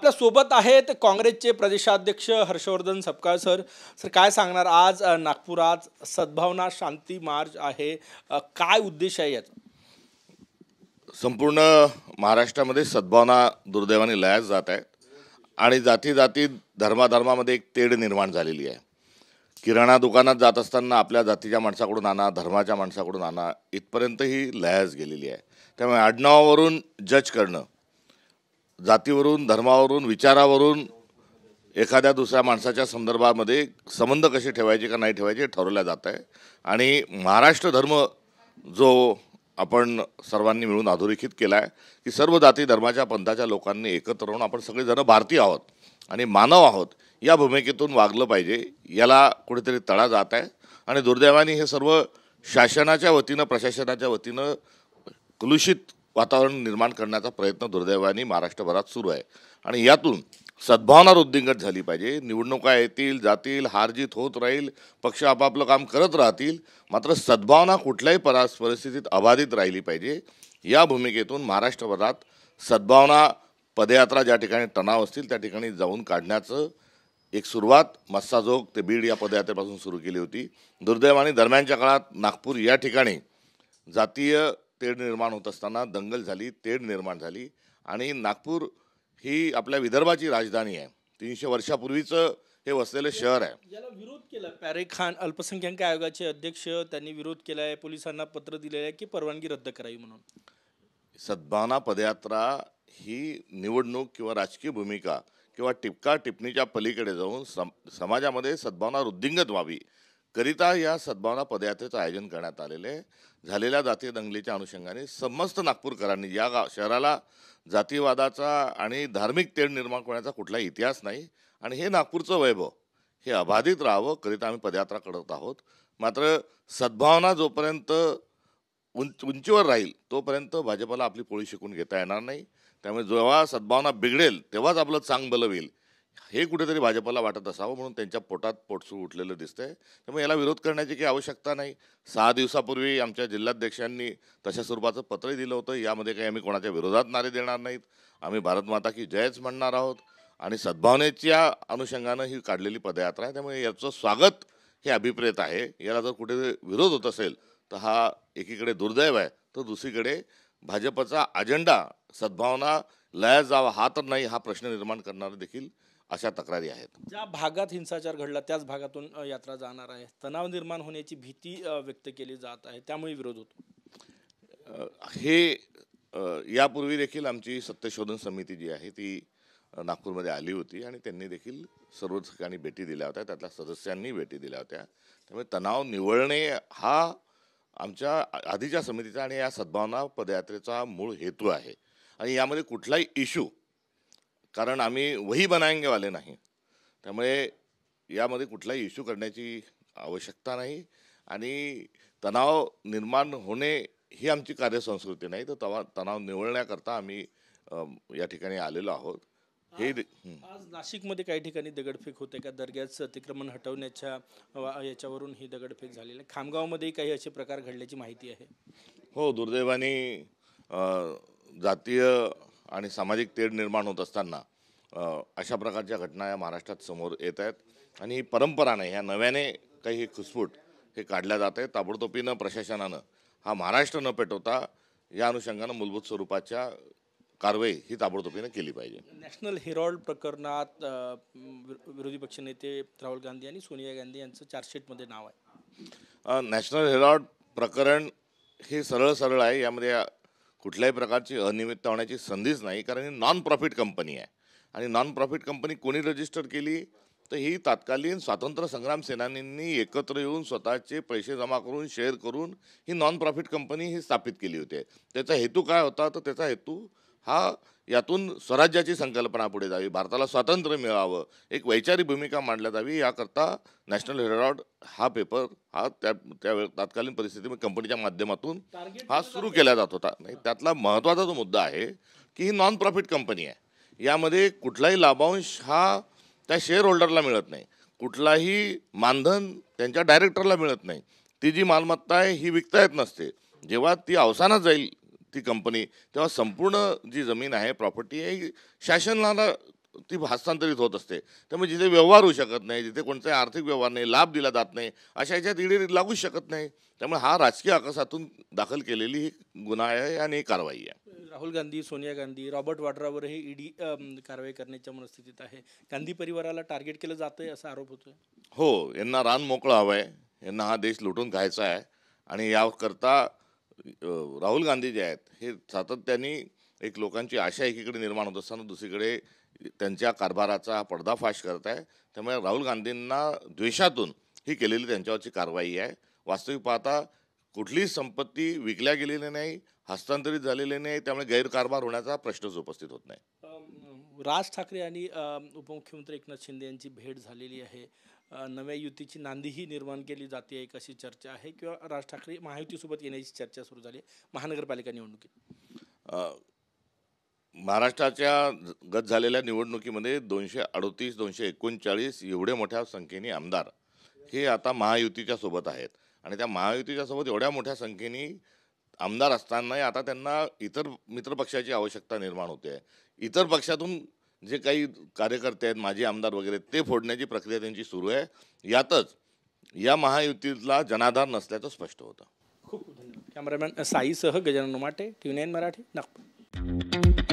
आपल्या सोबत आहेत काँग्रेसचे प्रदेशाध्यक्ष हर्षवर्धन सपकाळ सर. सर काय सांगणार, आज नागपुरात सद्भावना शांती मार्च आहे, काय उद्देश आहे याचा? संपूर्ण महाराष्ट्रामध्ये सद्भावना दुर्दैवाने लयास जात आहेत आणि जाती जाती धर्माधर्मामध्ये एक तेढ निर्माण झालेली आहे. किराणा दुकानात जात असताना आपल्या जातीच्या माणसाकडून आणा, धर्माच्या माणसाकडून आणा, इथपर्यंत ही लयास गेलेली आहे. त्यामुळे आडनावावरून जज करणं, जातीवरून, धर्मावरून, विचारावरून एखाद्या दुसऱ्या माणसाच्या संदर्भामध्ये संबंध कसे ठेवायचे का नाही ठेवायचे ठरवल्या जात आहे. आणि महाराष्ट्र धर्म जो आपण सर्वांनी मिळून अधोरेखित केला आहे की सर्व जाती धर्माच्या पंथाच्या लोकांनी एकत्र राहून आपण सगळेजण भारतीय आहोत आणि मानव आहोत या भूमिकेतून वागलं पाहिजे, याला कुठेतरी तडा जात आहे. आणि दुर्दैवाने हे सर्व शासनाच्या वतीनं, प्रशासनाच्या वतीनं कलुषित वातावरण निर्माण करण्याचा प्रयत्न दुर्दैवाने महाराष्ट्रभरात सुरू आहे. आणि यातून सद्भावना वृद्धिंगत झाली पाहिजे. निवडणुका येतील, जातील, हारजीत होत राहील, पक्ष आपापलं काम करत राहतील, मात्र सद्भावना कुठल्याही परिस्थितीत अबाधित राहिली पाहिजे. या भूमिकेतून महाराष्ट्रभरात सद्भावना पदयात्रा ज्या ठिकाणी तणाव असतील त्या ठिकाणी जाऊन काढण्याचं एक सुरुवात मस्साजोग ते बीड या पदयात्रेपासून सुरू केली होती. दुर्दैवाने दरम्यानच्या काळात नागपूर या ठिकाणी जातीय तेढ निर्माण होत असताना दंगल झाली, तेढ निर्माण झाली. आणि नागपूर ही आपल्या विदर्भाची राजधानी आहे. 300 वर्षापूर्वीचं हे वसलेलं शहर आहे. याला विरोध केला पॅरे खान, अल्पसंख्याक आयोगाचे अध्यक्ष, त्यांनी विरोध केला आहे, पोलिसांना पत्र दिलेलं आहे की परवानगी रद्द करावी म्हणून. सद्भावना पदयात्रा ही निवडणूक किंवा राजकीय भूमिका किंवा टिपका टिप्पणीच्या पलीकडे जाऊन समाजामध्ये सद्भावना वृद्धिंगत व्हावी करिता या सद्भावना पदयात्रेचं आयोजन करण्यात आलेले आहे. झालेल्या जातीय दंगलीच्या अनुषंगाने समस्त नागपूरकरांनी, या शहराला जातीवादाचा आणि धार्मिक तेढ निर्माण करण्याचा कुठलाही इतिहास नाही आणि हे नागपूरचं वैभव हे अबाधित राहावं करिता आम्ही पदयात्रा करत आहोत. मात्र सद्भावना जोपर्यंत उंचीवर राहील तोपर्यंत भाजपला आपली पोळी शिकून घेता येणार नाही. त्यामुळे जेव्हा सद्भावना बिघडेल तेव्हाच आपलं चांग बलं होईल हे कुठेतरी भाजपला वाटत असावं, म्हणून त्यांच्या पोटात पोटसूळ उठलेलं दिसतंय. त्यामुळे याला विरोध करण्याची काही आवश्यकता नाही. 6 दिवसापूर्वी आमच्या जिल्हाध्यक्षांनी तशा स्वरूपाचं पत्रही दिलं होतं. यामध्ये काही आम्ही कोणाच्या विरोधात नारे देणार नाहीत, आम्ही भारत माता की जयच म्हणणार आहोत आणि सद्भावनेच्या अनुषंगानं ही काढलेली पदयात्रा आहे. त्यामुळे याचं स्वागत हे अभिप्रेत आहे. याला जर कुठे विरोध होत असेल तर हा एकीकडे दुर्दैव आहे, तर दुसरीकडे भाजपचा अजेंडा सद्भावना लयास जावा हा तर नाही, हा प्रश्न निर्माण करणारे देखील अशा तक्रारी आहेत. ज्या भागात हिंसाचार घडला त्याच भागातून यात्रा जाणार आहे, तणाव निर्माण होण्याची भीती व्यक्त केली जात आहे, त्यामुळे विरोध होतो. हे यापूर्वी देखील आमची सत्यशोधन समिती जी आहे ती नागपूरमध्ये आली होती आणि त्यांनी देखील सर्व ठिकाणी भेटी दिल्या होत्या, त्यातल्या सदस्यांनी भेटी दिल्या होत्या. त्यामुळे तणाव निवळणे हा आमच्या आधीच्या समितीचा आणि या सद्भावना पदयात्रेचा मूळ हेतू आहे. आणि यामध्ये कुठलाही इश्यू, कारण आम्ही वही बनाएंगे वाले नाही, त्यामुळे यामध्ये कुठलाही इश्यू करण्याची आवश्यकता नाही. आणि तणाव निर्माण होणे ही आमची कार्यसंस्कृती नाही, तर तणाव निवळण्याकरता आम्ही या ठिकाणी आलेलो आहोत. हे आज नाशिकमध्ये काही ठिकाणी दगडफेक होते का? दर्ग्याचं अतिक्रमण हटवण्याच्या याच्यावरून ही दगडफेक झालेली आहे. खामगावमध्येही काही असे प्रकार घडल्याची माहिती आहे. हो, दुर्दैवाने जातीय आणि सामाजिक तेढ निर्माण होत असताना अशा प्रकारच्या घटना या महाराष्ट्रात समोर येत आहेत. आणि ही परंपरा नाही, ह्या नव्याने काही खुसफूट हे काढल्या जात आहे. ताबडतोबीनं प्रशासनानं हा महाराष्ट्र न पेटवता या अनुषंगानं मूलभूत स्वरूपाच्या कारवाई ही ताबडतोबीनं केली पाहिजे. नॅशनल हेरॉल्ड प्रकरणात विरोधी पक्षनेते राहुल गांधी आणि सोनिया गांधी यांचं चार्जशीटमध्ये नाव आहे. नॅशनल हेरॉल्ड प्रकरण हे सरळ आहे. यामध्ये कुठल्याही प्रकारची अनियमितता होण्याची संधीच नाही, कारण ही नॉन प्रॉफिट कंपनी आहे. आणि नॉन प्रॉफिट कंपनी कोणी रजिस्टर केली तर ही तात्कालीन स्वातंत्र्य संग्राम सेनानींनी एकत्र येऊन स्वतःचे पैसे जमा करून, शेअर करून ही नॉन प्रॉफिट कंपनी ही स्थापित केली होती. त्याचा हेतू काय होता? तर त्याचा हेतू हा यातून स्वराज्याची संकल्पना पुढे जावी, भारताला स्वातंत्र्य मिळावं, एक वैचारिक भूमिका मांडल्या जावी, याकरता नॅशनल हेरॉल्ड हा पेपर हा त्या तात्कालीन परिस्थितीमध्ये कंपनीच्या माध्यमातून हा सुरू केला जात होता. नाही, त्यातला महत्त्वाचा जो मुद्दा आहे की ही नॉन प्रॉफिट कंपनी आहे. यामध्ये कुठलाही लाभांश हा त्या शेअर होल्डरला मिळत नाही, कुठलाही मानधन त्यांच्या डायरेक्टरला मिळत नाही, ती जी मालमत्ता आहे ही विकता येत नसते. जेव्हा ती अवसानात जाईल ती कंपनी, तेव्हा संपूर्ण जी जमीन आहे, प्रॉपर्टी आहे, शासनाला ती हस्तांतरित होत असते. त्यामुळे जिथे व्यवहार होऊ शकत नाही, जिथे कोणताही आर्थिक व्यवहार नाही, लाभ दिला जात नाही, अशा ह्याच्यात ईडी लागूच शकत नाही. त्यामुळे हा राजकीय आकसातून दाखल केलेली ही गुन्हा आहे आणि ही कारवाई आहे. राहुल गांधी, सोनिया गांधी, रॉबर्ट वाड्रावरही ईडी कारवाई करण्याच्या मनस्थितीत आहे. गांधी परिवाराला टार्गेट केलं जातंय असा आरोप होतोय. हो, यांना रान मोकळं हवं आहे, यांना हा देश लुटून खायचा आहे आणि याकरता राहुल गांधी जे आहेत हे सातत्याने एक लोकांची आशा एकीकडे निर्माण होत असताना दुसरीकडे त्यांच्या कारभाराचा पर्दाफाश करत आहे. त्यामुळे राहुल गांधींना द्वेषातून ही केलेली त्यांच्यावरची कारवाई आहे. वास्तविक पाहता कुठलीच संपत्ती विकल्या गेलेली नाही, हस्तांतरित झालेली नाही, त्यामुळे गैरकारभार होण्याचा प्रश्नच उपस्थित होत नाही. राज ठाकरे आणि उपमुख्यमंत्री एकनाथ शिंदे यांची भेट झालेली आहे. नव्या युतीची नांदीही निर्माण केली जाते एक अशी चर्चा आहे, किंवा राज ठाकरे महायुतीसोबत येण्याची चर्चा सुरू झाली आहे महानगरपालिका निवडणुकीत. महाराष्ट्राच्या गत झालेल्या निवडणुकीमध्ये 238 239 एवढे मोठ्या संख्येने आमदार हे आता महायुतीच्या सोबत आहेत आणि त्या महायुतीच्या सोबत एवढ्या मोठ्या संख्येने आमदार असतानाही आता त्यांना इतर मित्रपक्षाची आवश्यकता निर्माण होते आहे. इतर पक्षातून जे काही कार्यकर्ते आहेत, माजी आमदार वगैरे, ते फोडण्याची प्रक्रिया त्यांची सुरू आहे. यातच या महायुतीला जनाधार नसल्याचं स्पष्ट होतं. खूप खूप धन्यवाद. कॅमेरामॅन साईसह गजानन माटे, TV9 मराठी, नागपूर.